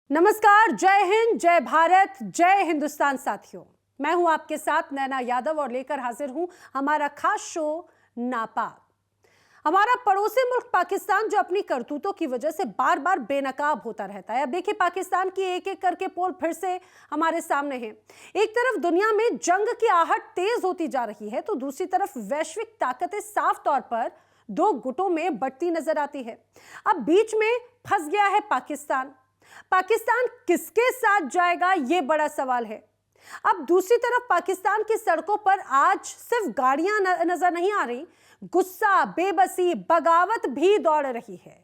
नमस्कार, जय हिंद, जय भारत, जय हिंदुस्तान साथियों। मैं हूं आपके साथ नैना यादव और लेकर हाजिर हूं हमारा खास शो नापाक। हमारा पड़ोसी मुल्क पाकिस्तान जो अपनी करतूतों की वजह से बार बार बेनकाब होता रहता है। अब देखिए, पाकिस्तान की एक एक करके पोल फिर से हमारे सामने है। एक तरफ दुनिया में जंग की आहट तेज होती जा रही है तो दूसरी तरफ वैश्विक ताकतें साफ तौर पर दो गुटों में बढ़ती नजर आती है। अब बीच में फंस गया है पाकिस्तान। पाकिस्तान किसके साथ जाएगा, यह बड़ा सवाल है। अब दूसरी तरफ पाकिस्तान की सड़कों पर आज सिर्फ गाड़ियां नजर नहीं आ रही, गुस्सा, बेबसी, बगावत भी दौड़ रही है।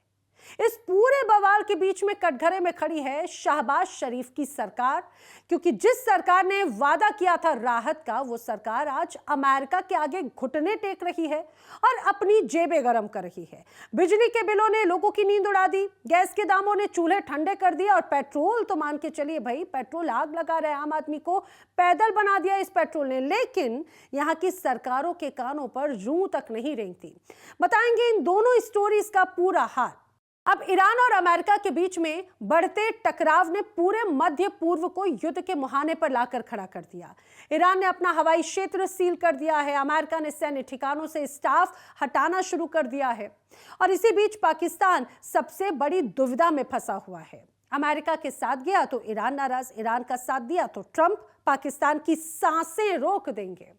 इस पूरे बवाल के बीच में कटघरे में खड़ी है शहबाज शरीफ की सरकार, क्योंकि जिस सरकार ने वादा किया था राहत का, वो सरकार आज अमेरिका के आगे घुटने टेक रही है और अपनी जेबें गरम कर रही है। बिजली के बिलों ने लोगों की नींद उड़ा दी, गैस के दामों ने चूल्हे ठंडे कर दिए और पेट्रोल तो मान के चलिए भाई, पेट्रोल आग लगा रहे आम आदमी को पैदल बना दिया इस पेट्रोल ने। लेकिन यहाँ की सरकारों के कानों पर जूं तक नहीं रेंगती। बताएंगे इन दोनों स्टोरीज का पूरा हाल। अब ईरान और अमेरिका के बीच में बढ़ते टकराव ने पूरे मध्य पूर्व को युद्ध के मुहाने पर लाकर खड़ा कर दिया। ईरान ने अपना हवाई क्षेत्र सील कर दिया है, अमेरिका ने सैन्य ठिकानों से स्टाफ हटाना शुरू कर दिया है और इसी बीच पाकिस्तान सबसे बड़ी दुविधा में फंसा हुआ है। अमेरिका के साथ गया तो ईरान नाराज, ईरान का साथ दिया तो ट्रंप पाकिस्तान की सांसें रोक देंगे।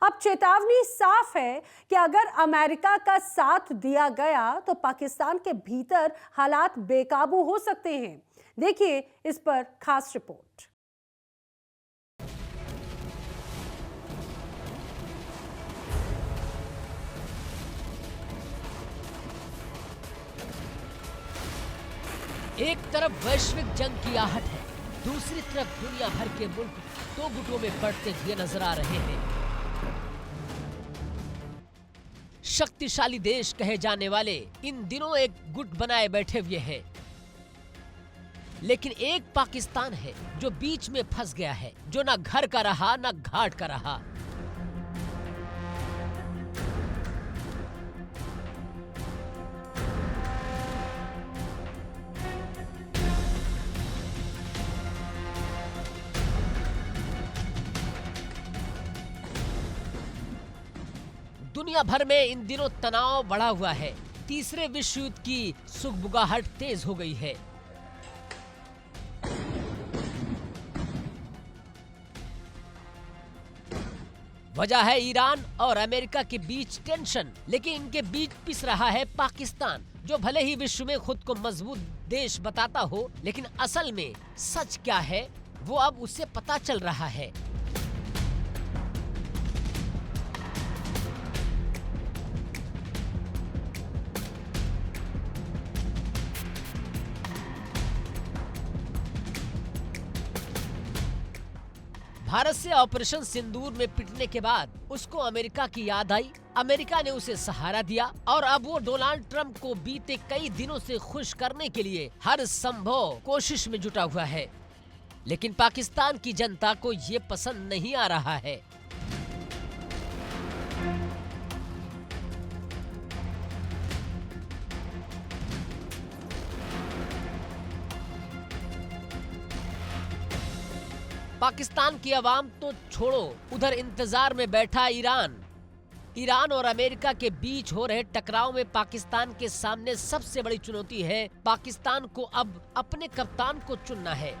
अब चेतावनी साफ है कि अगर अमेरिका का साथ दिया गया तो पाकिस्तान के भीतर हालात बेकाबू हो सकते हैं। देखिए इस पर खास रिपोर्ट। एक तरफ वैश्विक जंग की आहट है, दूसरी तरफ दुनिया भर के मुल्क दो गुटों में बढ़ते हुए नजर आ रहे हैं। शक्तिशाली देश कहे जाने वाले इन दिनों एक गुट बनाए बैठे हुए हैं, लेकिन एक पाकिस्तान है जो बीच में फंस गया है, जो ना घर का रहा ना घाट का रहा। दुनिया भर में इन दिनों तनाव बढ़ा हुआ है। तीसरे विश्व युद्ध की सुगबुगाहट तेज हो गई है। वजह है ईरान और अमेरिका के बीच टेंशन, लेकिन इनके बीच पिस रहा है पाकिस्तान, जो भले ही विश्व में खुद को मजबूत देश बताता हो, लेकिन असल में सच क्या है वो अब उसे पता चल रहा है। भारत से ऑपरेशन सिंदूर में पिटने के बाद उसको अमेरिका की याद आई। अमेरिका ने उसे सहारा दिया और अब वो डोनाल्ड ट्रंप को बीते कई दिनों से खुश करने के लिए हर संभव कोशिश में जुटा हुआ है। लेकिन पाकिस्तान की जनता को ये पसंद नहीं आ रहा है। पाकिस्तान की आवाम तो छोड़ो, उधर इंतजार में बैठा ईरान और अमेरिका के बीच हो रहे टकराव में पाकिस्तान के सामने सबसे बड़ी चुनौती है पाकिस्तान को अब अपने कप्तान को चुनना है।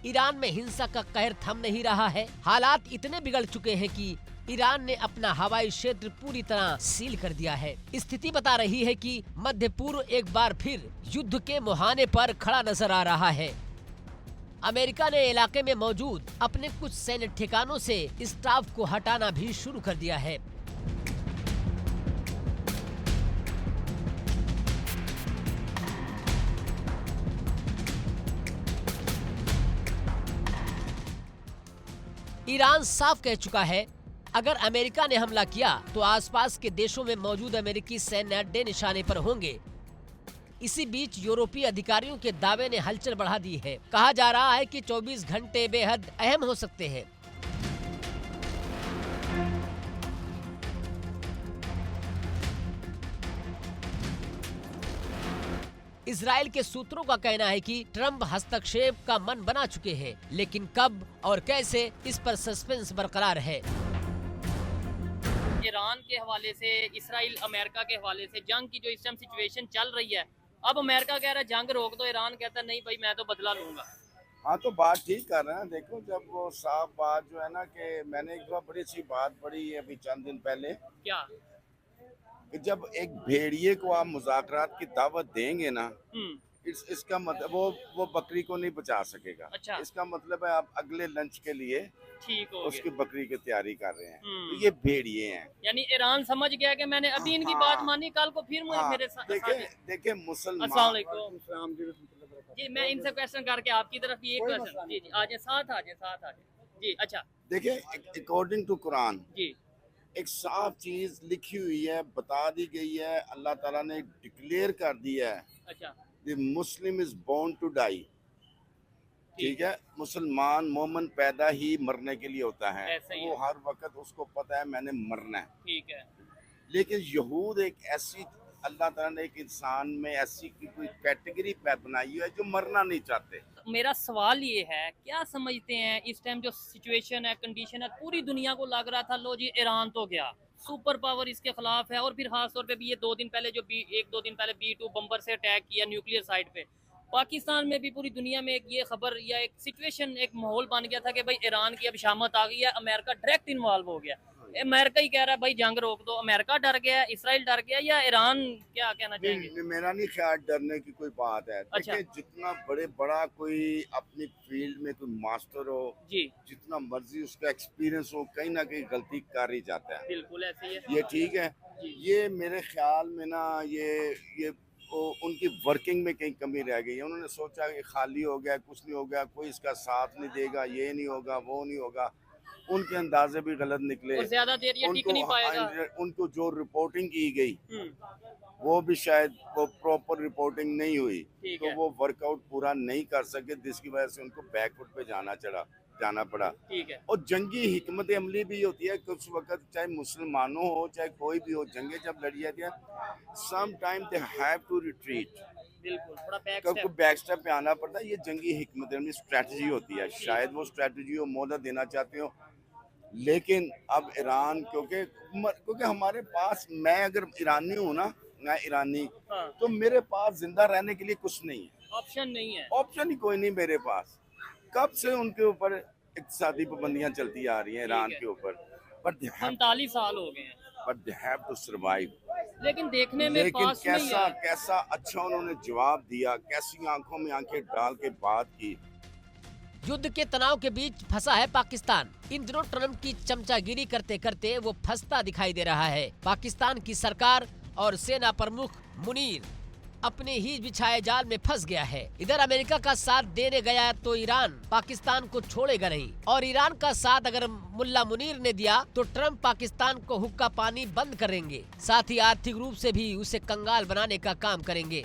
ईरान में हिंसा का कहर थम नहीं रहा है। हालात इतने बिगड़ चुके हैं कि ईरान ने अपना हवाई क्षेत्र पूरी तरह सील कर दिया है। स्थिति बता रही है कि मध्य पूर्व एक बार फिर युद्ध के मुहाने पर खड़ा नजर आ रहा है। अमेरिका ने इलाके में मौजूद अपने कुछ सैन्य ठिकानों से स्टाफ को हटाना भी शुरू कर दिया है। ईरान साफ कह चुका है अगर अमेरिका ने हमला किया तो आसपास के देशों में मौजूद अमेरिकी सैन्य अड्डे निशाने पर होंगे। इसी बीच यूरोपीय अधिकारियों के दावे ने हलचल बढ़ा दी है। कहा जा रहा है कि 24 घंटे बेहद अहम हो सकते हैं। इजराइल के सूत्रों का कहना है कि ट्रंप हस्तक्षेप का मन बना चुके हैं, लेकिन कब और कैसे, इस पर सस्पेंस बरकरार है। ईरान के हवाले से, इसराइल अमेरिका के हवाले से जंग की जो इस टाइम सिचुएशन चल रही है, अब अमेरिका कह रहा है जंग रोक दो, ईरान कहता है नहीं भाई मैं तो बदला लूंगा। हाँ, तो बात ठीक कर रहे हैं। देखो, जब वो साफ बात जो है ना कि मैंने एक बार बड़ी अच्छी बात पढ़ी है अभी चंद दिन पहले, क्या कि जब एक भेड़िए को आप मुज़ाकरात की दावत देंगे ना, इसका मतलब वो बकरी को नहीं बचा सकेगा। अच्छा। इसका मतलब है आप अगले लंच के लिए ठीक हो उसकी गया। बकरी की तैयारी कर रहे हैं। तो ये भेड़िए हैं। यानी ईरान समझ गया कि मैंने अभी इनकी बात मानी, कल को फिर मुझे मेरे साथ देखे मुसलमान। अस्सलाम वालेकुम जी, मैं इनसे क्वेश्चन करके आपकी तरफ ये क्वेश्चन जी आज साथ आ जाए जी। अच्छा देखिए, अकॉर्डिंग टू कुरान जी, एक साफ चीज लिखी हुई है, बता दी गई है, अल्लाह ताला ने डिक्लेयर कर दिया है, अच्छा the Muslim is born to die. ठीक है, मुसलमान मोमन पैदा ही मरने के लिए होता है। ऐसा ही वो है। हर वक्त उसको पता है मैंने मरना है। ठीक है। लेकिन यहूद एक ऐसी, अल्लाह ताला ने एक इंसान में ऐसी की कोई कैटेगरी बनाई है जो मरना नहीं चाहते। मेरा सवाल ये है, क्या समझते हैं इस टाइम जो सिचुएशन है, कंडीशन है, पूरी दुनिया को लग रहा था लो जी ईरान तो गया, सुपर पावर इसके खिलाफ है, और फिर खास तौर पे भी ये 2 दिन पहले जो एक दो दिन पहले B2 बम्बर से अटैक किया न्यूक्लियर साइट पे, पाकिस्तान में भी पूरी दुनिया में एक ये खबर या एक सिचुएशन, एक माहौल बन गया था कि भाई ईरान की अब शामत आ गई है, अमेरिका डायरेक्ट इन्वॉल्व हो गया। अमेरिका ही कह रहा है भाई जंग रोक दो, अमेरिका डर गया, इसराइल डर गया, या ईरान, क्या कहना चाहेंगे? मेरा नहीं ख्याल डरने की कोई बात है। अच्छा। देखिए, जितना बड़ा कोई अपनी फील्ड में कोई मास्टर हो जी जितना मर्जी उसका एक्सपीरियंस हो, कहीं ना कहीं गलती कर ही जाता है। बिल्कुल ऐसे ही है ये ठीक है। जी। ये मेरे ख्याल में ना ये उनकी वर्किंग में कहीं कमी रह गई है। उन्होंने सोचा कि खाली हो गया, कुछ नहीं हो गया, कोई इसका साथ नहीं देगा, ये नहीं होगा, वो नहीं होगा। उनके अंदाजे भी गलत निकले। और ज्यादा देर ये टिक नहीं पाएगा। उनको जो रिपोर्टिंग की गई हम्म। वो भी शायद वो प्रॉपर रिपोर्टिंग नहीं हुई, ठीक तो है। वो वर्कआउट पूरा नहीं कर सके, जिसकी वजह से उनको बैकफुट पे जाना पड़ा। ठीक है। और जंगी हिकमत अमली भी होती है कुछ वक्त, चाहे मुसलमानों हो चाहे कोई भी हो, जंगे जब लड़ी जाती है, some time they have to retreat, बिल्कुल, थोड़ा बैक क्योंकि स्टेप। बैक स्टेप पे आना पड़ता है। ये जंगी हिकमत अमली स्ट्रेटजी होती है। शायद वो स्ट्रेटजी हो मोहलत देना चाहते हो, लेकिन अब ईरान क्योंकि हमारे पास, मैं अगर ईरानी हूँ ना, मैं ईरानी, हाँ। तो मेरे पास जिंदा रहने के लिए कुछ नहीं है, ऑप्शन नहीं है। ऑप्शन ही कोई नहीं मेरे पास। कब से उनके ऊपर इक़्तिसादी पाबंदियां चलती आ रही हैं ईरान ठीक है। के ऊपर, बट 45 साल हो गए हैं, दे हैव टू सर्वाइव। लेकिन देखने में लेकिन पास में ही है। कैसा अच्छा उन्होंने जवाब दिया, कैसी आंखों में आंखें डाल के बात की। युद्ध के तनाव के बीच फंसा है पाकिस्तान। इन दिनों ट्रंप की चमचागिरी करते करते वो फंसता दिखाई दे रहा है। पाकिस्तान की सरकार और सेना प्रमुख मुनीर अपने ही बिछाए जाल में फंस गया है। इधर अमेरिका का साथ देने गया तो ईरान पाकिस्तान को छोड़ेगा नहीं, और ईरान का साथ अगर मुल्ला मुनीर ने दिया तो ट्रंप पाकिस्तान को हुक्का पानी बंद करेंगे, साथ ही आर्थिक रूप से भी उसे कंगाल बनाने का काम करेंगे।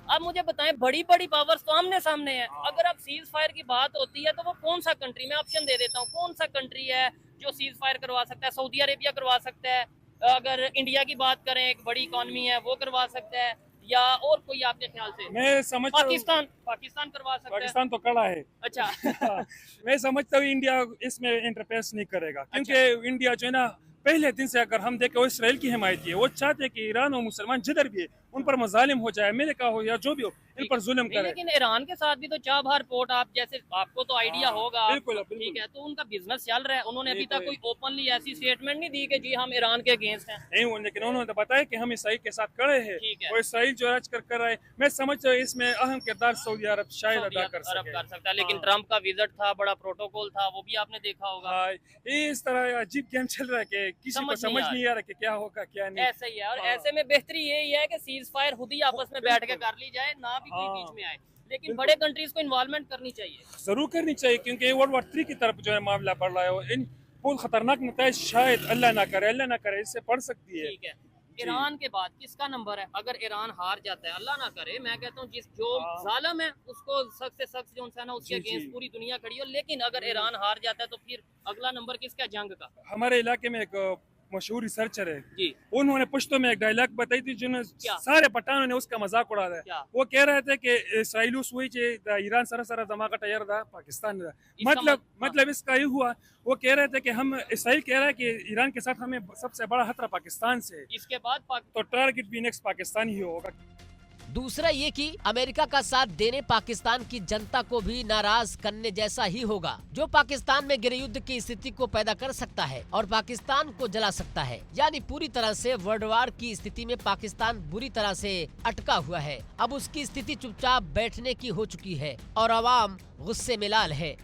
अब मुझे बताएं, बड़ी बड़ी पावर्स तो आमने सामने है, अगर अब सीज फायर की बात होती है तो वो कौन सा कंट्री, मैं ऑप्शन दे देता हूँ, कौन सा कंट्री है जो सीज फायर करवा सकता है? सऊदी अरेबिया करवा सकता है, अगर इंडिया की बात करें एक बड़ी इकॉनमी है वो करवा सकता है, या और कोई आपके ख्याल से? मैं समझता हूँ पाकिस्तान करवा सकता है। पाकिस्तान तो कड़ा है। अच्छा मैं समझता हूँ इंडिया इसमें इंटरफेस नहीं करेगा, क्योंकि इंडिया जो है ना, पहले दिन से अगर हम देखें वो इसराइल की हिमायत है। वो चाहते हैं कि ईरान और मुसलमान जिधर भी है उन पर मजालिम हो जाए, अमेरिका हो या जो भी हो, इन पर जुल्म करे। लेकिन ईरान के साथ भी तो चाबहार पोर्ट, आप जैसे आपको तो आइडिया होगा, बिल्कुल। ठीक है, तो उनका बिजनेस चल रहा है। उन्होंने अभी तक कोई ओपनली ऐसी स्टेटमेंट नहीं दी कि जी हम ईरान के अगेंस्ट हैं। नहीं, लेकिन उन्होंने तो बताया कि हम इसराइल के साथ खड़े हैं, और इसराइल जो राज कर रहा है। मैं समझता हूँ इसमें अहम किरदार सऊदी अरब शायद अदा कर सकता है, लेकिन ट्रंप का विजिट था, बड़ा प्रोटोकॉल था, वो भी आपने देखा होगा। ये इस तरह अजीब गेम चल रहा है कि किसी को समझ नहीं आ रहा कि क्या होगा क्या नहीं। ऐसा ही है, और ऐसे में बेहतरी यही है कि सीज फायर खुद ही आपस में बैठ के कर ली जाए, ना भी कोई बीच में आए। लेकिन बड़े कंट्रीज को इन्वॉल्वमेंट करनी चाहिए। जरूर करनी चाहिए, क्योंकि ये वर्ल्ड वॉर 3 की तरफ जो है मामला बढ़ रहा है और इन बहुत खतरनाक नतीजे शायद अल्लाह ना करे इससे पड़ सकती है। ठीक है, ईरान के बाद किसका नंबर है? अगर ईरान हार जाता है, अल्लाह ना करे, मैं कहता हूँ जो जालिम है उसको सख्त से सख्त जो है ना उसके अगेंस्ट पूरी दुनिया खड़ी हो, लेकिन अगर ईरान हार जाता है तो फिर अगला नंबर किसका जंग का? हमारे इलाके में एक मशहूर रिसर्चर है जी, उन्होंने पुश्तो में एक डायलॉग बताई थी जिन्होंने क्या? सारे पठानों ने उसका मजाक उड़ाया क्या? है। वो कह रहे थे कि इसराइलूस हुई ईरान सरा धमाका तैयार था पाकिस्तान का मतलब इसका ये हुआ, वो कह रहे थे कि हम इसराइल कह रहा है कि ईरान के साथ हमें सबसे बड़ा खतरा पाकिस्तान से है, इसके बाद तो टारगेट भी नेक्स्ट पाकिस्तान ही होगा। दूसरा ये कि अमेरिका का साथ देने पाकिस्तान की जनता को भी नाराज करने जैसा ही होगा, जो पाकिस्तान में गृह युद्ध की स्थिति को पैदा कर सकता है और पाकिस्तान को जला सकता है। यानी पूरी तरह से वर्ल्ड वार की स्थिति में पाकिस्तान बुरी तरह से अटका हुआ है। अब उसकी स्थिति चुपचाप बैठने की हो चुकी है और आवाम गुस्से में लाल है।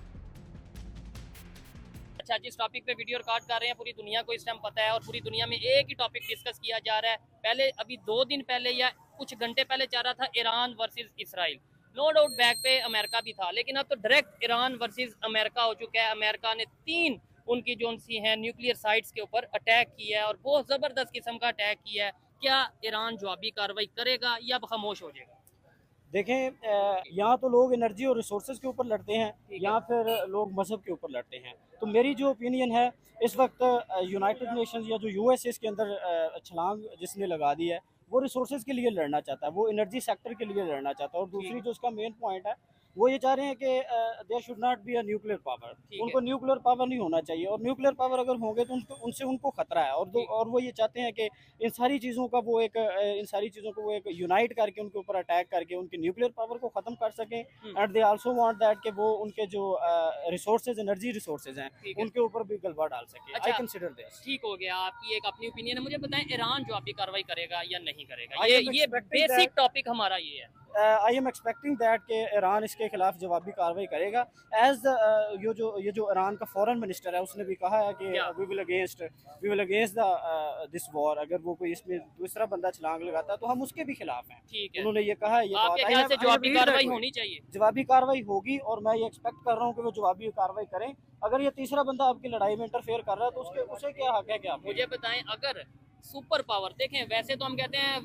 अच्छा, जिस टॉपिक पे वीडियो रिकॉर्ड कर रहे हैं पूरी दुनिया को इस टाइम पता है और पूरी दुनिया में एक ही टॉपिक डिस्कस किया जा रहा है। पहले अभी 2 दिन पहले या कुछ घंटे पहले चल रहा था Iran versus Israel. No doubt back पे अमेरिका भी था, लेकिन अब तो डायरेक्ट ईरान वर्सेस अमेरिका हो चुका है। अमेरिका ने 3 उनकी जो सी हैं न्यूक्लियर साइट्स के ऊपर अटैक किया है और बहुत ज़बरदस्त किस्म का अटैक किया है। क्या ईरान जवाबी कार्रवाई करेगा या खामोश हो जाएगा? देखें, यहाँ तो लोग एनर्जी और रिसोर्सेज के ऊपर लड़ते हैं, यहाँ फिर लोग मज़हब के ऊपर लड़ते हैं। तो मेरी जो ओपिनियन है इस वक्त यूनाइटेड नेशंस या जो यूएसए के अंदर छलांग जिसने लगा दी है वो रिसोर्सेज के लिए लड़ना चाहता है, वो एनर्जी सेक्टर के लिए लड़ना चाहता है। और दूसरी जो उसका मेन पॉइंट है वो ये चाह रहे हैं कि there should not be a nuclear power, उनको न्यूक्लियर पावर नहीं होना चाहिए और न्यूक्लियर पावर अगर होंगे तो उनसे उनको खतरा है। और वो ये चाहते हैं कि इन सारी चीज़ों को वो एक यूनाइट करके उनके ऊपर अटैक करके उनकी न्यूक्लियर पावर को ख़त्म कर सकें। And they also want that कि वो उनके जो रिसोर्सेज एनर्जी रिसोर्सेज हैं उनके ऊपर भी गलबा डाल सके। I consider this. ठीक हो गया, आपकी एक अपनी ओपिनियन है। मुझे बताएं ईरान जवाबी कार्रवाई करेगा या नहीं करेगा? ये बेसिक टॉपिक हमारा ये है। आई एम एक्सपेक्टिंग दैट कि ईरान इसके खिलाफ जवाबी कार्रवाई करेगा। एज ये जो ईरान का फॉरेन मिनिस्टर है उसने भी कहा है कि we will against this war. अगर वो कोई इसमें दूसरा बंदा छलांग लगाता है तो हम उसके भी खिलाफ हैं। ठीक है, उन्होंने ये कहा है। ये आपके ख्याल से जवाबी कार्रवाई होनी चाहिए? जवाबी कार्रवाई होगी और मैं ये एक्सपेक्ट कर रहा हूँ कि वो जवाबी कार्रवाई करें। अगर ये तीसरा बंदा आपकी लड़ाई में इंटरफेयर कर रहा है तो उसे क्या हक है? क्या मुझे बताएं, अगर सुपर पावर, देखें वैसे तो हम कहते हैं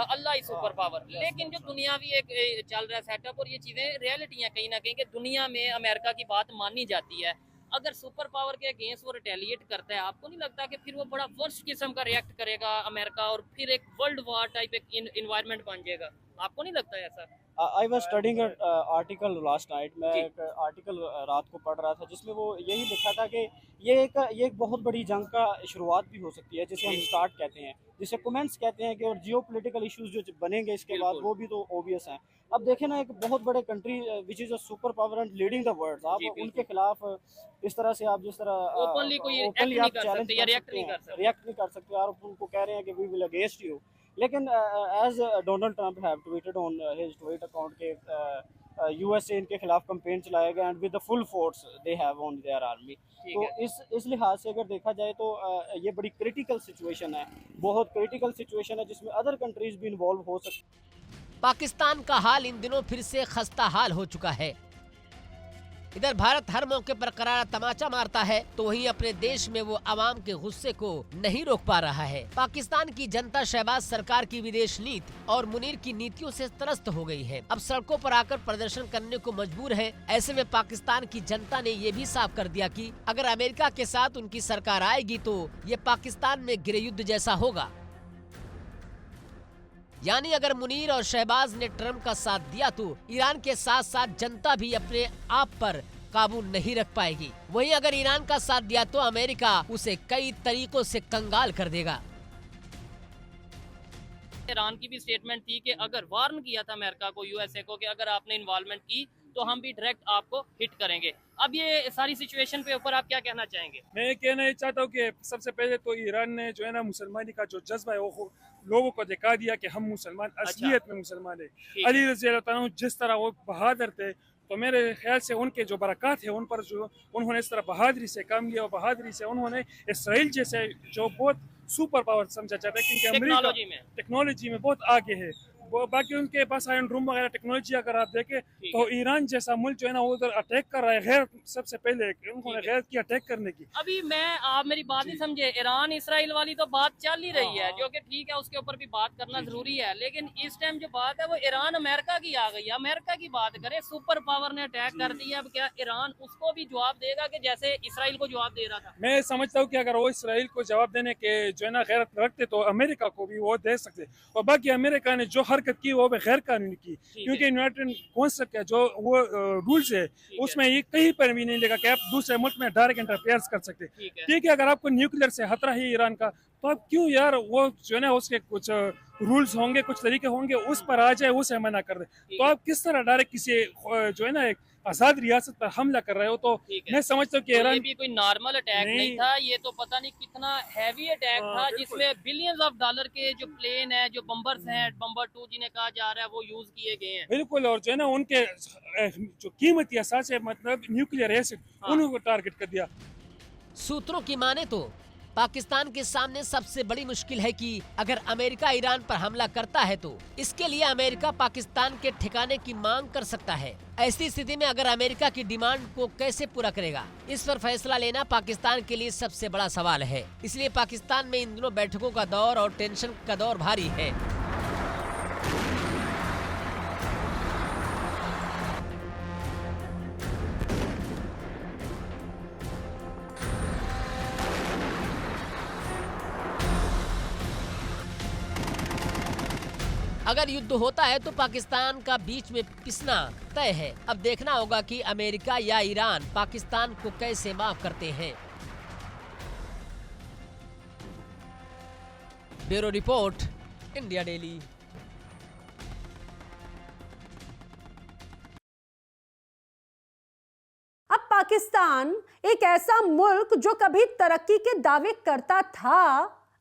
अल्लाह ही सुपर पावर, लेकिन जो दुनियावी एक चल रहा है सेटअप और ये चीजें रियलिटी हैं कहीं ना कहीं कि दुनिया में अमेरिका की बात मानी जाती है। अगर सुपर पावर के अगेंस्ट वो रिटेलिएट करता है, आपको नहीं लगता कि फिर वो बड़ा वर्स्ट किस्म का रिएक्ट करेगा अमेरिका और फिर एक वर्ल्ड वार टाइप एक इन्वायरमेंट बन जाएगा? आपको नहीं लगता ऐसा? I was studying article last night. मैं एक आर्टिकल रात को पढ़ रहा था जिसमें वो यही लिखा था कि ये एक बहुत बड़ी जंग का शुरुआत भी हो सकती है, जिसे हम स्टार्ट कहते हैं, जिसे कमेंट्स कहते हैं कि और जियो पोलिटिकल इशूज़ जो बनेंगे इसके बाद वो भी तो ओबियस हैं। अब देखें ना, एक बहुत बड़े country which is a super power and leading the world, आप उनके खिलाफ इस तरह से आप जिस तरह ओपनली कोई एक्ट नहीं कर सकते या रिएक्ट नहीं कर सकते आप उनको कह रहे हैं कि वी विल अगेंस्ट यू। लेकिन as Donald Trump have tweeted on his tweet account के यूएसए इनके खिलाफ कैंपेन चलाएगा and with the full force they have on their army. तो इस लिहाज से अगर देखा जाए तो ये बड़ी क्रिटिकल सिचुएशन है, बहुत क्रिटिकल सिचुएशन है जिसमें अदर कंट्रीज भी इन्वॉल्व हो सकती। पाकिस्तान का हाल इन दिनों फिर से खस्ता हाल हो चुका है। इधर भारत हर मौके पर करारा तमाचा मारता है तो वहीं अपने देश में वो आवाम के गुस्से को नहीं रोक पा रहा है। पाकिस्तान की जनता शहबाज सरकार की विदेश नीति और मुनीर की नीतियों से त्रस्त हो गई है। अब सड़कों पर आकर प्रदर्शन करने को मजबूर है। ऐसे में पाकिस्तान की जनता ने ये भी साफ कर दिया कि अगर अमेरिका के साथ उनकी सरकार आएगी तो ये पाकिस्तान में गृह युद्ध जैसा होगा। यानी अगर मुनीर और शहबाज ने ट्रंप का साथ दिया तो ईरान के साथ साथ जनता भी अपने आप पर काबू नहीं रख पाएगी। वहीं अगर ईरान का साथ दिया तो अमेरिका उसे कई तरीकों से कंगाल कर देगा। ईरान की भी स्टेटमेंट थी कि अगर वार्न किया था अमेरिका को, यूएसए को, कि अगर आपने इन्वॉल्वमेंट की तो हम भी डायरेक्ट आपको हिट करेंगे। अब ये सारी सिचुएशन पे ऊपर आप क्या कहना चाहेंगे? मैं कहना ये चाहता हूँ कि सबसे पहले तो ईरान ने जो है ना मुसलमानी का जो जज्बा है वो लोगों को दिखा दिया कि हम मुसलमान असलियत में मुसलमान है। अली रज़ी अल्लाह तआला जिस तरह वो बहादुर थे तो मेरे ख्याल से उनके जो बरकत है उन पर जो उन्होंने इस तरह बहादुरी से काम लिया और बहादुरी से उन्होंने इसराइल जैसे जो बहुत सुपर पावर समझा जाता है क्योंकि अमेरिका टेक्नोलॉजी में बहुत आगे है, बाकी उनके पास आयरन रूम वगैरह टेक्नोलॉजी अगर आप देखें तो ईरान जैसा मुल्क जो है ना वो उधर अटैक कर रहा है गैर सबसे पहले उन्होंने गैर की अटैक करने की। अभी आप मेरी बात नहीं समझे, ईरान इसराइल वाली तो बात चल ही रही है जो कि ठीक है, उसके ऊपर भी बात करना जरूरी है, लेकिन इस टाइम जो बात है वो ईरान अमेरिका की आ गई है। अमेरिका की बात करें, सुपर पावर ने अटैक कर दिया, अब क्या ईरान उसको भी जवाब देगा कि जैसे इसराइल को जवाब दे रहा था? मैं समझता हूँ कि अगर वो इसराइल को जवाब देने के जो है ना गैरत रखते तो अमेरिका को भी वो दे सकते, और बाकी अमेरिका ने जो हरकत की वो गैर कानूनी की, क्योंकि यूनाइटेड काउंसिल का जो वो रूल्स है उसमें ये कहीं पर भी नहीं लिखा कि आप दूसरे मुल्क में डायरेक्ट इंटरफेयर कर सकते। ठीक है, अगर आपको न्यूक्लियर से खतरा है ईरान का तो आप क्यों यार वो जो है ना उसके कुछ रूल्स होंगे, कुछ तरीके होंगे, उस पर आ जाए, उसे मना कर दे। तो आप किस तरह डायरेक्ट किसी जो है ना एक आजाद रियासत पर हमला कर रहे हो? तो मैं समझता हूँ कि ईरान भी कोई नॉर्मल अटैक नहीं था, ये तो पता नहीं कितना हैवी अटैक था जिसमें बिलियंस ऑफ डॉलर के जो प्लेन है, जो बम्बर्स हैं, बम्बर 2 जिन्हें कहा जा रहा है, वो यूज किए गए हैं। बिल्कुल, और जो है ना उनके जो कीमती असास है मतलब न्यूक्लियर एसिड, उनको टारगेट कर दिया। सूत्रों की माने तो पाकिस्तान के सामने सबसे बड़ी मुश्किल है कि अगर अमेरिका ईरान पर हमला करता है तो इसके लिए अमेरिका पाकिस्तान के ठिकाने की मांग कर सकता है। ऐसी स्थिति में अगर अमेरिका की डिमांड को कैसे पूरा करेगा, इस पर फैसला लेना पाकिस्तान के लिए सबसे बड़ा सवाल है। इसलिए पाकिस्तान में इन दिनों बैठकों का दौर और टेंशन का दौर भारी है। अगर युद्ध होता है तो पाकिस्तान का बीच में पिसना तय है। अब देखना होगा कि अमेरिका या ईरान पाकिस्तान को कैसे माफ करते हैं। Bureau report, India daily. अब पाकिस्तान, एक ऐसा मुल्क जो कभी तरक्की के दावे करता था,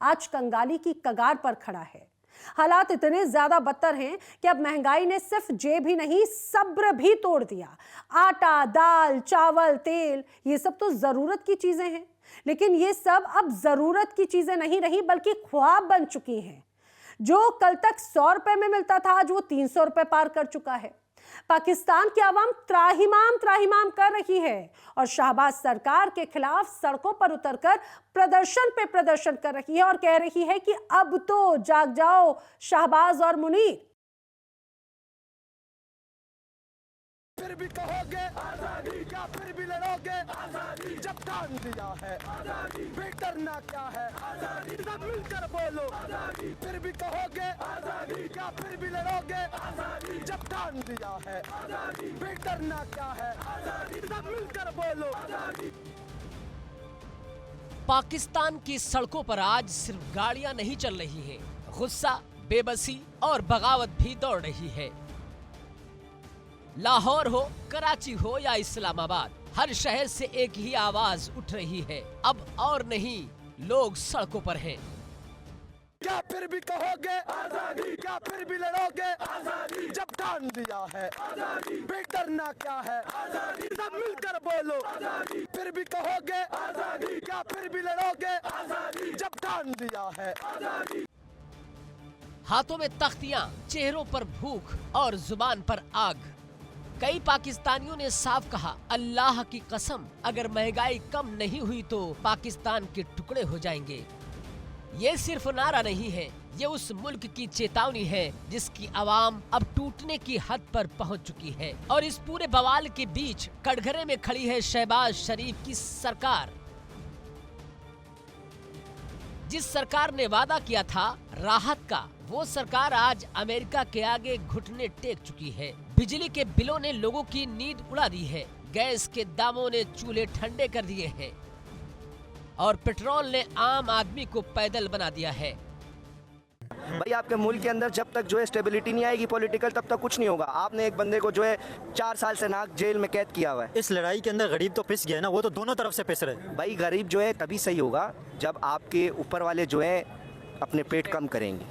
आज कंगाली की कगार पर खड़ा है। हालात इतने ज्यादा बदतर हैं कि अब महंगाई ने सिर्फ जेब ही नहीं, सब्र भी तोड़ दिया। आटा, दाल, चावल, तेल, ये सब तो जरूरत की चीजें हैं, लेकिन ये सब अब जरूरत की चीजें नहीं रही बल्कि ख्वाब बन चुकी हैं। जो कल तक 100 रुपए में मिलता था, आज वो 300 रुपए पार कर चुका है। पाकिस्तान की आवाम त्राहिमाम कर रही है और शहबाज सरकार के खिलाफ सड़कों पर उतरकर प्रदर्शन पे प्रदर्शन कर रही है और कह रही है कि अब तो जाग जाओ शहबाज और मुनीर। फिर भी कहोगे आजादी, क्या फिर भी लड़ोगे आजादी, जब ठान दिया है आजादी, बेडरना क्या है आजादी, सब मिलकर बोलो आजादी, फिर भी कहोगे आजादी, क्या फिर भी लड़ोगे आजादी, जब ठान दिया है आजादी, बेडरना क्या है आजादी, सब मिलकर बोलो आजादी। पाकिस्तान की सड़कों पर आज सिर्फ गाड़ियां नहीं चल रही हैं, गुस्सा, बेबसी और बगावत भी दौड़ रही है। लाहौर हो, कराची हो या इस्लामाबाद, हर शहर से एक ही आवाज उठ रही है, अब और नहीं, लोग सड़कों पर हैं। क्या फिर भी कहोगे आजादी, क्या फिर भी लड़ोगे आजादी, जब ठान दिया है आजादी, बेडरना क्या है आजादी, सब मिलकर बोलो आजादी, फिर भी कहोगे आजादी, क्या फिर भी लड़ोगे आजादी, जब ठान दिया है आजादी। हाथों में तख्तियां, चेहरों पर भूख और जुबान पर आग। कई पाकिस्तानियों ने साफ कहा, अल्लाह की कसम, अगर महंगाई कम नहीं हुई तो पाकिस्तान के टुकड़े हो जाएंगे। ये सिर्फ नारा नहीं है, ये उस मुल्क की चेतावनी है जिसकी आवाम अब टूटने की हद पर पहुंच चुकी है। और इस पूरे बवाल के बीच कटघरे में खड़ी है शहबाज शरीफ की सरकार। जिस सरकार ने वादा किया था राहत का, वो सरकार आज अमेरिका के आगे घुटने टेक चुकी है। बिजली के बिलों ने लोगों की नींद उड़ा दी है, गैस के दामों ने चूल्हे ठंडे कर दिए हैं और पेट्रोल ने आम आदमी को पैदल बना दिया है। भाई आपके मुल्क के अंदर जब तक जो है स्टेबिलिटी नहीं आएगी पॉलिटिकल, तब तक कुछ नहीं होगा। आपने एक बंदे को जो है 4 साल से नाक जेल में कैद किया हुआ है। इस लड़ाई के अंदर गरीब तो पिस गया ना, वो तो दोनों तरफ से पिस रहे। भाई गरीब जो है तभी सही होगा जब आपके ऊपर वाले जो है अपने पेट कम करेंगे,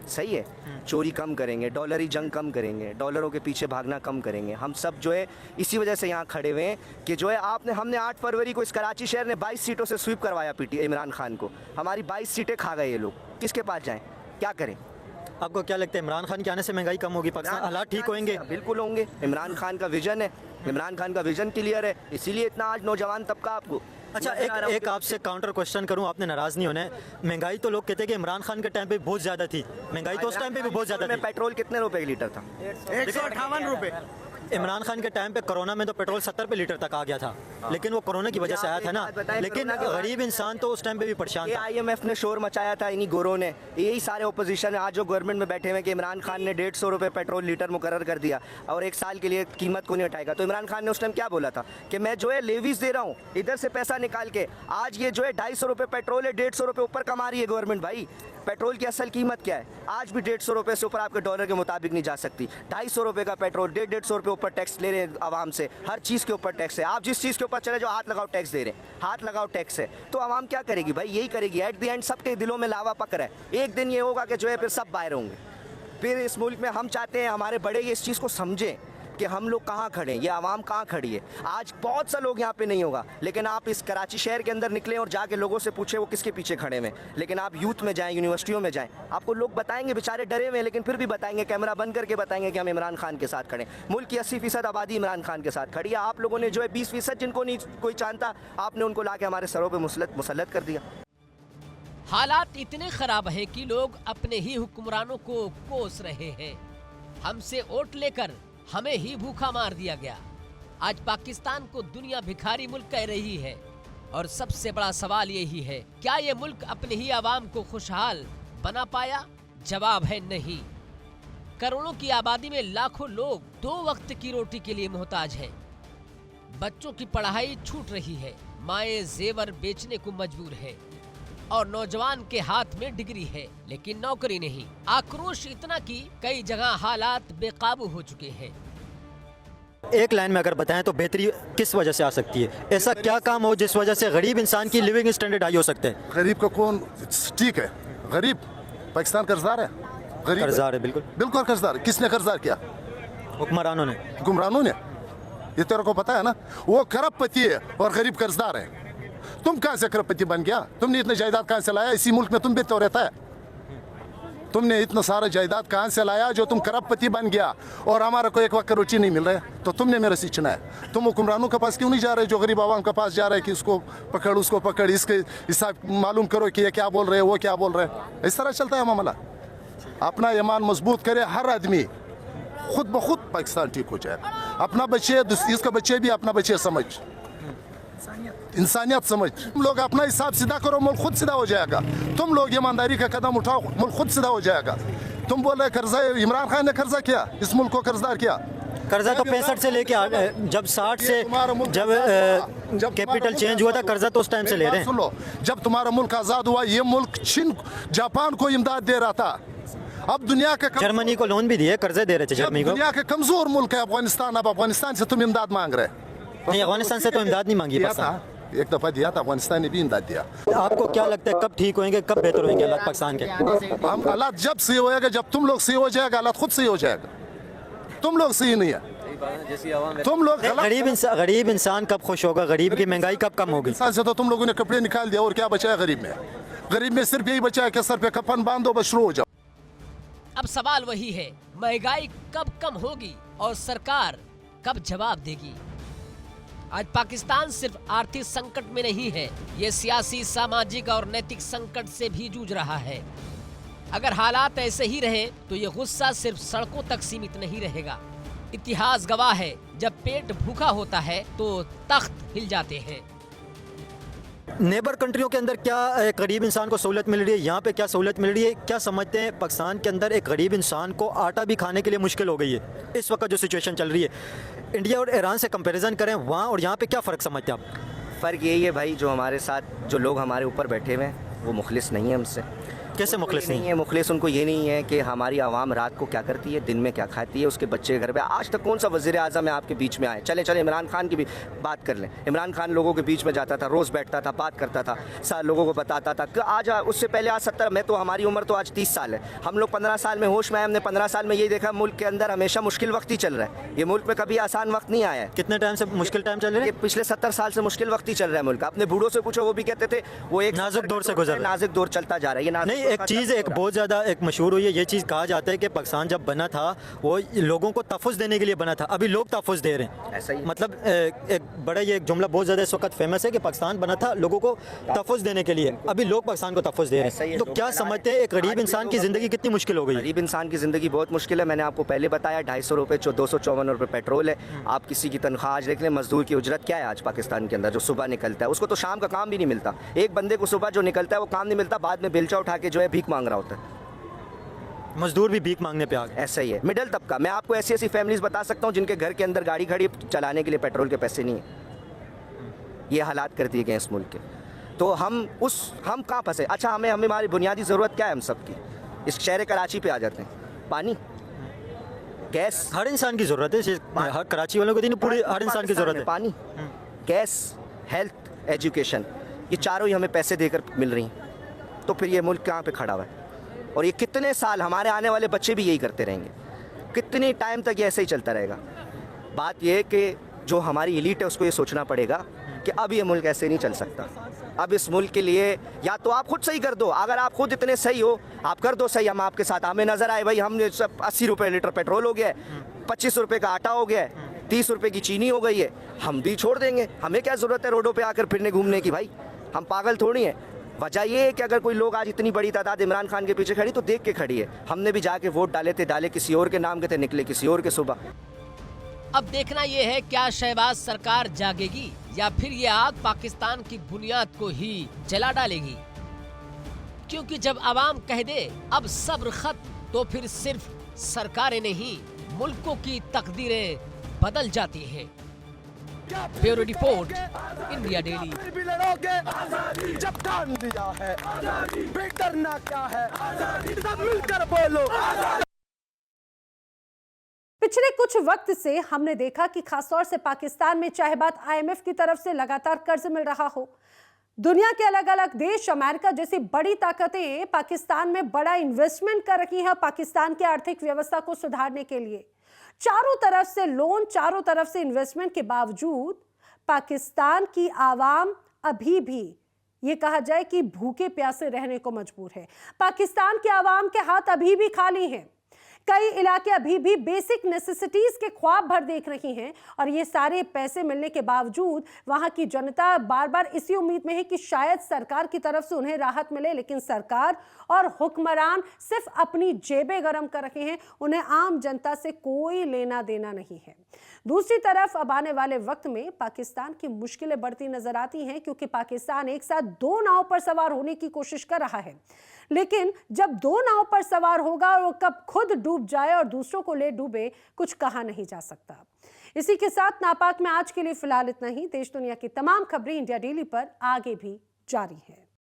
सही है, चोरी कम करेंगे, डॉलरी जंग कम करेंगे, डॉलरों के पीछे भागना कम करेंगे। हम सब जो है इसी वजह से यहाँ खड़े हुए हैं कि जो है हमने 8 फरवरी को इस कराची शहर ने 22 सीटों से स्वीप करवाया इमरान खान को। हमारी 22 सीटें खा गए ये लोग, किसके पास जाएं, क्या करें? आपको क्या लगता है इमरान खान के आने से महंगाई कम होगी, पाकिस्तान हालात ठीक होंगे? बिल्कुल होंगे। इमरान खान का विजन है, इमरान खान का विजन क्लियर है, इसीलिए इतना आज नौजवान तबका आपको। अच्छा, एक आपसे काउंटर क्वेश्चन करूं, आपने नाराज नहीं होना है। महंगाई तो लोग कहते हैं कि इमरान खान के टाइम पे बहुत ज्यादा थी, महंगाई तो उस टाइम पे भी बहुत ज्यादा थी। पेट्रोल कितने रुपए की लीटर था? 158 रुपए। इमरान खान के टाइम पे कोरोना में तो पेट्रोल 70 रुपए लीटर तक आ गया था, लेकिन वो कोरोना की वजह से आया था ना। लेकिन गरीब इंसान तो उस टाइम पे भी परेशान था। IMF ने शोर मचाया था इन्हीं गोरों ने, यही सारे ओपोजिशन आज जो गवर्नमेंट में बैठे हुए कि इमरान खान ने 150 रुपए पेट्रोल लीटर मुकर्रर कर दिया और 1 साल के लिए कीमत को नहीं हटाएगा। तो इमरान खान ने उस टाइम क्या बोला था कि मैं जो है लेवीज दे रहा हूँ इधर से पैसा निकाल के। आज ये जो है 250 रुपए पेट्रोल है, 150 रुपए ऊपर कमा रही है गवर्नमेंट। भाई पेट्रोल की असल कीमत क्या है? आज भी 150 रुपए से ऊपर आपके डॉलर के मुताबिक नहीं जा सकती। 250 रुपए का पेट्रोल, 150 रुपए ऊपर टैक्स ले रहे हैं आवाम से, हर चीज़ के ऊपर टैक्स है। आप जिस चीज़ के ऊपर चले जो हाथ लगाओ टैक्स दे रहे हैं, हाथ लगाओ टैक्स है। तो आवाम क्या करेगी भाई? यही करेगी। एट द एंड सबके दिलों में लावा पक रहा है। एक दिन ये होगा कि जो है फिर सब बाहर होंगे। फिर इस मुल्क में हम चाहते हैं हमारे बड़े ये इस चीज़ को समझें कि हम लोग कहाँ खड़े हैं, ये आवाम कहाँ खड़ी है। आज बहुत सा लोग यहाँ पे नहीं होगा, लेकिन आप इस कराची शहर के अंदर निकलें और जाके लोगों से पूछे वो किसके पीछे खड़े हुए। लेकिन आप यूथ में जाएं, यूनिवर्सिटियों में जाएं, आपको लोग बताएंगे, बेचारे डरे हुए हैं लेकिन फिर भी बताएंगे, कैमरा बंद करके बताएंगे कि हम इमरान खान के साथ खड़े हैं। मुल्क की 80% आबादी इमरान खान के साथ खड़ी है। आप लोगों ने जो है 20% जिनको नहीं कोई जानता, आपने उनको ला के हमारे सरों पर मुसल्लत कर दिया। हालात इतने खराब है कि लोग अपने ही हुक्मरानों को कोस रहे हैं। हमसे वोट लेकर हमें ही भूखा मार दिया गया। आज पाकिस्तान को दुनिया भिखारी मुल्क कह रही है और सबसे बड़ा सवाल यही है, क्या ये मुल्क अपने ही आवाम को खुशहाल बना पाया? जवाब है नहीं। करोड़ों की आबादी में लाखों लोग 2 वक्त की रोटी के लिए मोहताज हैं। बच्चों की पढ़ाई छूट रही है, माएँ जेवर बेचने को मजबूर है और नौजवान के हाथ में डिग्री है लेकिन नौकरी नहीं। आक्रोश इतना कि कई जगह हालात बेकाबू हो चुके हैं। एक लाइन में अगर बताएं तो बेहतरी किस वजह से आ सकती है? ऐसा क्या काम हो जिस वजह से गरीब इंसान की लिविंग स्टैंडर्ड हाई हो सकते हैं? गरीब का कौन ठीक है? गरीब पाकिस्तान कर्जदार है, गरीब कर्जदार है, बिल्कुल बिल्कुल कर्जदार। किसने कर्जदार किया? हुक्मरानों ने, गुमरानों ने। ये तेरे को पता है ना, वो खरबपति है और गरीब कर्जदार है। तुम कहाँ से खरबपति बन गया? तुमने इतने जायदाद कहाँ से लाया? इसी मुल्क में तुम भी तो रहता है। तुमने इतना सारा जायदाद कहाँ से लाया जो तुम खरबपति बन गया और हमारा कोई एक वक्त रोटी नहीं मिल रहा है? तो तुमने मेरे से चुना है। तुम हुक्मरानों के पास क्यों नहीं जा रहे जो गरीब आवाम के पास जा रहे कि इसको पकड़, उसको पकड़, इसके हिसाब मालूम करो कि ये क्या बोल रहे हैं, वो क्या बोल रहे हैं। इस तरह चलता है मामला। अपना ईमान मजबूत करे हर आदमी, खुद ब खुद पाकिस्तान ठीक हो जाएगा। अपना बच्चे, इसका बच्चे भी अपना बच्चे समझ, इंसानियत समझ। तुम लोग अपना हिसाब सीधा करो, मुल्क खुद सीधा हो जाएगा। तुम लोग ईमानदारी का कदम उठाओ, मुल्क खुद सीधा हो जाएगा। तुम बोल रहे कर्जा, इमरान खान ने कर्जा किया, इस मुल्क को कर्जदार किया। कर्जा तो 65 से लेके जब 60 से जब कैपिटल चेंज हुआ था, कर्जा तो उस टाइम से ले रहे हैं। सुन लो, जब तुम्हारा मुल्क आजाद हुआ, ये मुल्क चीन, जापान को इमदाद दे रहा था। अब दुनिया के जर्मनी को लोन भी दिए, कर्जे दे रहे थे जर्मनी को। दुनिया के कमजोर मुल्क है अफगानिस्तान। अब अफगानिस्तान से तुम इमदाद मांग रहे? नहीं, अफगानिस्तान से तो इमदाद नहीं मांगी। एक दफा दिया था, अफगानिस्तान ने भी इमदाद दिया। आपको क्या लगता है कब ठीक होंगे, कब बेहतर होंगे हालात पाकिस्तान के? हम हालात जब सही होएगा, जब तुम लोग सही हो जाएगा, हालात खुद सही हो जाएगा। तुम लोग सही नहीं है, तुम लोग गरीब इंसान कब खुश होगा? गरीब की महंगाई कब कम होगी? इंसान से तो तुम लोगों ने कपड़े निकाल दिया और क्या बचा है गरीब में? गरीब में सिर्फ यही बचा है कि सर पे कफन बांधो, बस शुरू हो जाओ। अब सवाल वही है, महंगाई कब कम होगी और सरकार कब जवाब देगी? आज पाकिस्तान सिर्फ आर्थिक संकट में नहीं है, ये सियासी, सामाजिक और नैतिक संकट से भी जूझ रहा है। अगर हालात ऐसे ही रहे तो ये गुस्सा सिर्फ सड़कों तक सीमित नहीं रहेगा। इतिहास गवाह है, जब पेट भूखा होता है तो तख्त हिल जाते हैं। नेबर कंट्रियों के अंदर क्या एक गरीब इंसान को सहूलत मिल रही है? यहाँ पे क्या सहूलत मिल रही है? क्या समझते हैं पाकिस्तान के अंदर एक गरीब इंसान को आटा भी खाने के लिए मुश्किल हो गई है इस वक्त जो सिचुएशन चल रही है? इंडिया और ईरान से कंपैरिजन करें, वहाँ और यहाँ पे क्या फ़र्क समझते हैं आप? फ़र्क यही है भाई, जो हमारे साथ जो लोग हमारे ऊपर बैठे हुए हैं वो मुखलिस नहीं है हमसे। कैसे मुखलिस नहीं है? मुखलिस उनको ये नहीं है कि हमारी आवाम रात को क्या करती है, दिन में क्या खाती है, उसके बच्चे घर पे। आज तक कौन सा वज़ीर आज़म है आपके बीच में आए? चले इमरान खान की भी बात कर लें। इमरान खान लोगों के बीच में जाता था, रोज़ बैठता था, बात करता था, लोगों को बताता था कि आज उससे पहले आज 70 में तो हमारी उम्र तो आज 30 साल है, हम लोग 15 साल में होश में आए। हमने 15 साल में यही देखा मुल्क के अंदर हमेशा मुश्किल वक्त ही चल रहा है। ये मुल्क में कभी आसान वक्त नहीं आया है। कितने टाइम से मुश्किल टाइम चल रहा है? पिछले 70 साल से मुश्किल वक्त ही चल रहा है मुल्क। अपने बूढ़ों से पूछो, वो भी कहते थे वो एक नाजुक दौर से गुजर, नाजुक दौर चलता जा रहा है। ये नहीं, एक चीज़ एक बहुत ज़्यादा एक मशहूर हुई है, ये चीज़ कहा जाता है कि पाकिस्तान जब बना था वो लोगों को तहफ़्फ़ुज़ देने के लिए बना था, अभी लोग तहफ़्फ़ुज़ दे रहे हैं। ऐसा ही मतलब एक बड़ा ये एक जुमला बहुत ज़्यादा इस वक्त फेमस है कि पाकिस्तान बना था लोगों को तहफ़्फ़ुज़ देने के लिए, अभी लोग पाकिस्तान को तहफ़्फ़ुज़ दे रहे हैं। तो क्या समझते हैं एक गरीब इंसान की ज़िंदगी कितनी मुश्किल हो गई? गरीब इंसान की ज़िंदगी बहुत मुश्किल है। मैंने आपको पहले बताया 250 रुपये 254 रुपये पेट्रोल है। आप किसी की तनख्वाह आज देख लें, मजदूर की उजरत क्या है आज पाकिस्तान के अंदर, जो सुबह निकलता है उसको तो शाम का काम भी नहीं मिलता। एक बंदे को सुबह जो निकलता है वो काम नहीं मिलता, बाद में बेलचा उठा के जो है भीख मांग रहा होता है। मजदूर भी भीख मांगने पे आ गए। ऐसा ही है मिडिल तबका। मैं आपको ऐसी ऐसी फैमिलीज बता सकता हूँ जिनके घर के अंदर गाड़ी खड़ी, चलाने के लिए पेट्रोल के पैसे नहीं है। ये हालात कर दिए गए इस मुल्क के। तो हम कहाँ फंसे? अच्छा, हमें हमारी बुनियादी ज़रूरत क्या है हम सबकी? इस शहर कराची पे आ जाते हैं। पानी, गैस, हर इंसान की ज़रूरत है, हर कराची वालों को नहीं, पूरे हर इंसान की ज़रूरत है। पानी, गैस, हेल्थ, एजुकेशन, ये चारों ही हमें पैसे देकर मिल रही हैं। तो फिर ये मुल्क कहाँ पे खड़ा हुआ है? और ये कितने साल, हमारे आने वाले बच्चे भी यही करते रहेंगे? कितने टाइम तक ये ऐसे ही चलता रहेगा? बात ये है कि जो हमारी एलीट है उसको ये सोचना पड़ेगा कि अब ये मुल्क ऐसे नहीं चल सकता। अब इस मुल्क के लिए या तो आप खुद सही कर दो, अगर आप खुद इतने सही हो आप कर दो सही, हम आपके साथ। हमें नज़र आए भाई, हम सब 80 रुपये लीटर पेट्रोल हो गया है, 25 रुपये का आटा हो गया है, 30 रुपये की चीनी हो गई है, हम भी छोड़ देंगे। हमें क्या ज़रूरत है रोडों पे आकर फिरने घूमने की? भाई हम पागल थोड़ी हैं। वजह ये है कि अगर कोई लोग आज इतनी बड़ी तादाद इमरान खान के पीछे खड़ी तो देख के खड़ी है। हमने भी जाके वोट डाले किसी और के नाम के थे, निकले किसी और के सुबह। अब देखना ये है क्या शहबाज सरकार जागेगी या फिर ये आग पाकिस्तान की बुनियाद को ही जला डालेगी। क्योंकि जब आवाम कह दे अब सब्र खत्म, तो फिर सिर्फ सरकारें नहीं मुल्कों की तकदीरें बदल जाती हैं। Bureau report, India daily. फिर भी लड़ोगे आजादी, जब ठान लिया है आजादी, डरना क्या है आजादी, सब मिलकर बोलो आजादी। पिछले कुछ वक्त से हमने देखा कि खासतौर से पाकिस्तान में चाहे बात IMF की तरफ से लगातार कर्ज मिल रहा हो, दुनिया के अलग अलग देश, अमेरिका जैसी बड़ी ताकतें पाकिस्तान में बड़ा इन्वेस्टमेंट कर रही हैं पाकिस्तान की आर्थिक व्यवस्था को सुधारने के लिए। चारों तरफ से लोन, चारों तरफ से इन्वेस्टमेंट के बावजूद पाकिस्तान की आवाम अभी भी ये कहा जाए कि भूखे प्यासे रहने को मजबूर है। पाकिस्तान के आवाम के हाथ अभी भी खाली हैं। कई इलाके अभी भी बेसिक नेसेसिटीज के ख्वाब भर देख रही हैं और ये सारे पैसे मिलने के बावजूद वहां की जनता बार बार इसी उम्मीद में है कि शायद सरकार की तरफ से उन्हें राहत मिले, लेकिन सरकार और हुक्मरान सिर्फ अपनी जेबें गर्म कर रहे हैं, उन्हें आम जनता से कोई लेना देना नहीं है। दूसरी तरफ अब आने वाले वक्त में पाकिस्तान की मुश्किलें बढ़ती नजर आती हैं क्योंकि पाकिस्तान एक साथ दो नाव पर सवार होने की कोशिश कर रहा है, लेकिन जब दो नाव पर सवार होगा और कब खुद डूब जाए और दूसरों को ले डूबे, कुछ कहा नहीं जा सकता। इसी के साथ नापाक में आज के लिए फिलहाल इतना ही। देश दुनिया की तमाम खबरें इंडिया डेली पर आगे भी जारी है।